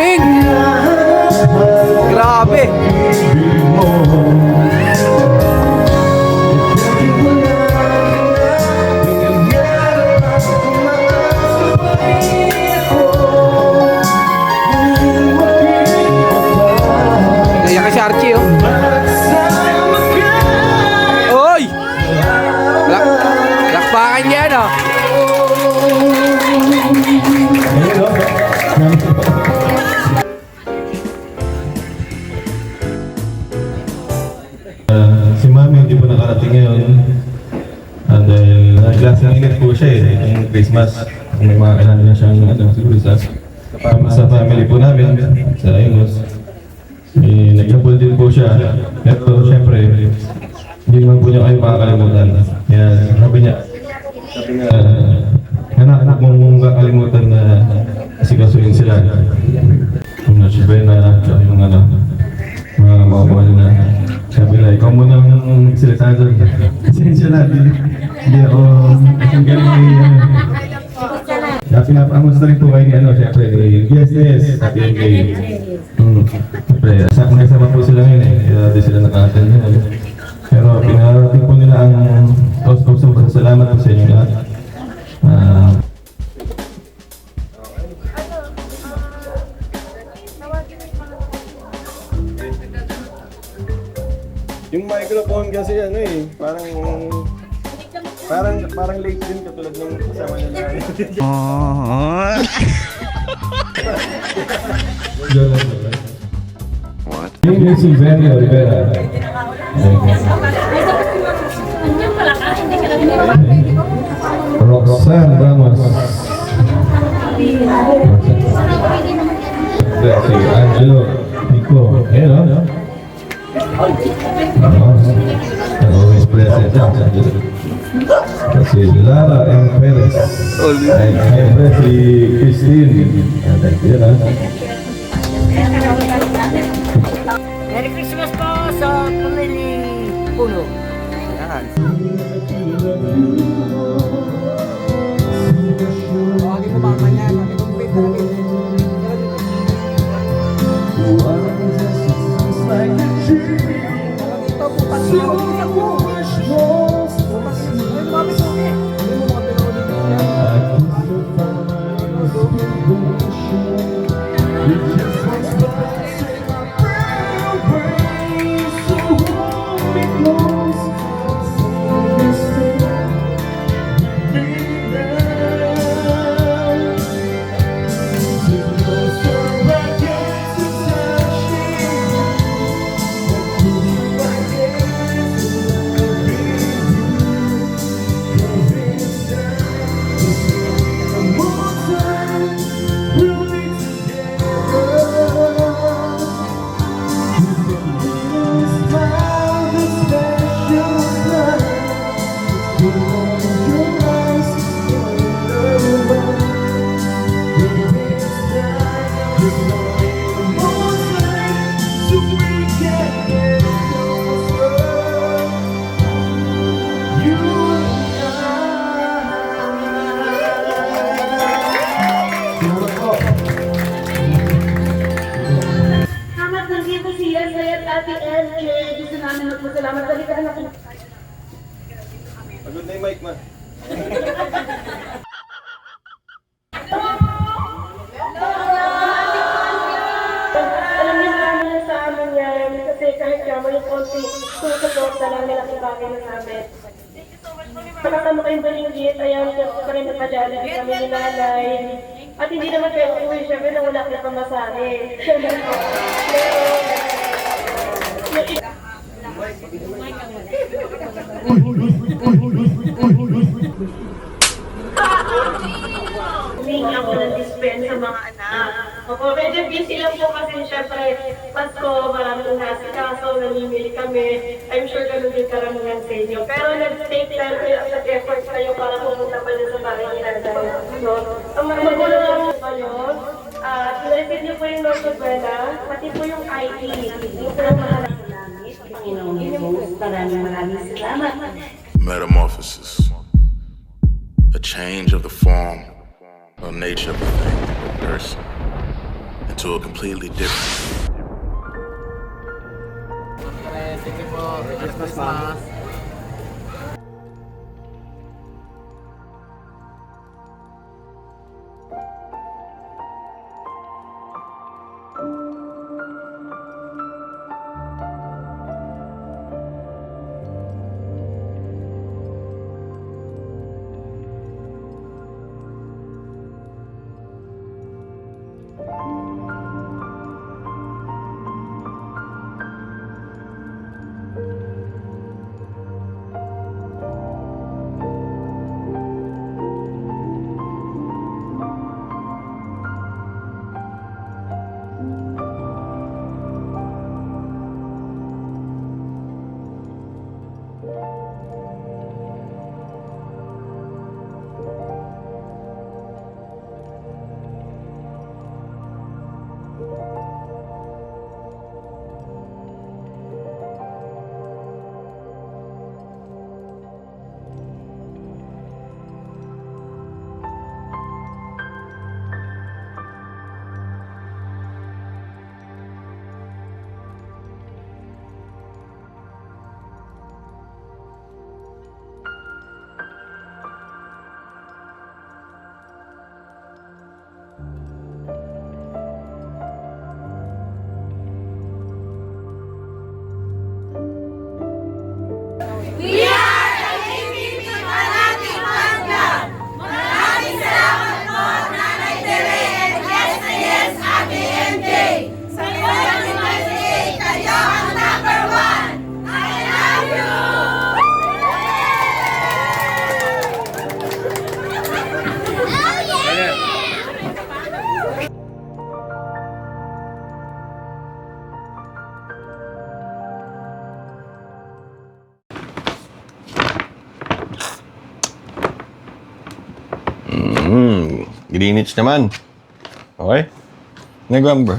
lamig! Grabe! Naiyak si Archie, oh. Oy! Lakpakan yan, oh. Si Mami hindi po nakarating ngayon. Dahil naglas ng init po siya yung Christmas. Kung may mga kailangan na siyang siguro sa family po namin, sa Ayungos. Nag-habol din po siya. Pero siyempre, hindi naman po niya kayo makakalimutan. Kaya sabi niya, anak mong kakalimutan na asikasuhin sila. Kung si Bena, yung mga makabuhan na. Sabi na, ikaw muna ang nagsalita doon. Pasensya na, hindi ako ang galing ni pinapamos na rin po kayo ni siyempre, yes, sabi yung kay siyempre, nagsama po sila ngayon kaya di sila naka-attend ngayon. Pero pinarating po nila ang gusto salamat po sa inyo lahat. Yung microphone kasi parang late din katulad ng kasama niya na. What? Yung si Benny Olivera. Roxanne Ramos. Si Angelo Nico. Always present. Si Lara M. Perez. Siyempre si Christine. Merry Christmas po sa pamilya Puno. Yan. Tawagin mo mamaya. Sabi ko, wait namin. Dito, butas na. Butas mo. Butas mo. Ay, lumapit mo. Hindi mo mga pinaulit niya. Salamat balik ka na. Pagod na yung mic, ma. Alam niyo namin sa amin yan kasi kahit kamo yung konti support na lang nila bagay na namin. Makakama kayong balinggit, ayan siya pa rin nagpadala kami ni nanay. At hindi naman kayo uwi siya na wala kayo pamasahe. Humingi ako ng dispense sa mga anak. Opo, medyo busy lang po kasi syempre Pasko, maraming nasikaso, namimili kami. I'm sure ganun din karamihan sa inyo. Pero nag-take time kayo at effort kayo para pumunta pa rin sa bahay ni Nanay. So, ang magulo lang po yun. Tinatid niyo po yung North Buena, pati po yung ID. Yung po yung mga Metamorphosis, a change of the form or nature of a thing, a person, to a completely different. Sige po. Christmas. Greenwich naman. Okay? Nagwang bro.